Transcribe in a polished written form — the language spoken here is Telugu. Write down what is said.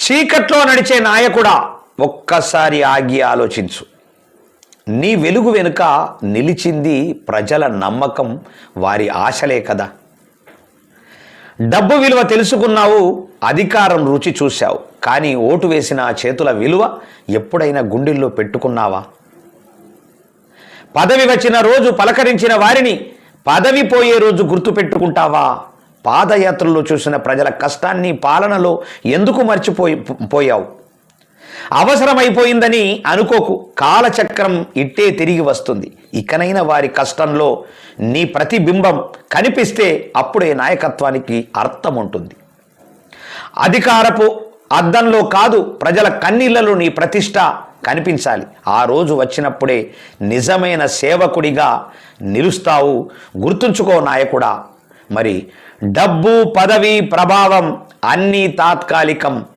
చీకట్లో నడిచే నాయకుడా, ఒక్కసారి ఆగి ఆలోచించు. నీ వెలుగు వెనుక నిలిచింది ప్రజల నమ్మకం, వారి ఆశలే కదా. డబ్బు విలువ తెలుసుకున్నావు, అధికారం రుచి చూశావు, కానీ ఓటు వేసిన చేతుల విలువ ఎప్పుడైనా గుండెల్లో పెట్టుకున్నావా? పదవి వచ్చిన రోజు పలకరించిన వారిని పదవి పోయే రోజు గుర్తుపెట్టుకుంటావా? పాదయాత్రలో చూసిన ప్రజల కష్టాన్ని పాలనలో ఎందుకు మర్చిపోయావు? అవసరమైపోయిందని అనుకోకు, కాలచక్రం ఇట్టే తిరిగి వస్తుంది. ఇకనైనా వారి కష్టంలో నీ ప్రతిబింబం కనిపిస్తే అప్పుడే నాయకత్వానికి అర్థం ఉంటుంది. అధికారపు అద్దంలో కాదు, ప్రజల కన్నీళ్లలో నీ ప్రతిష్ట కనిపించాలి. ఆ రోజు వచ్చినప్పుడే నిజమైన సేవకుడిగా నిలుస్తావు. గుర్తుంచుకో నాయకుడా. మరి డబ్బు, పదవి, ప్రభావం అన్నీ తాత్కాలికం.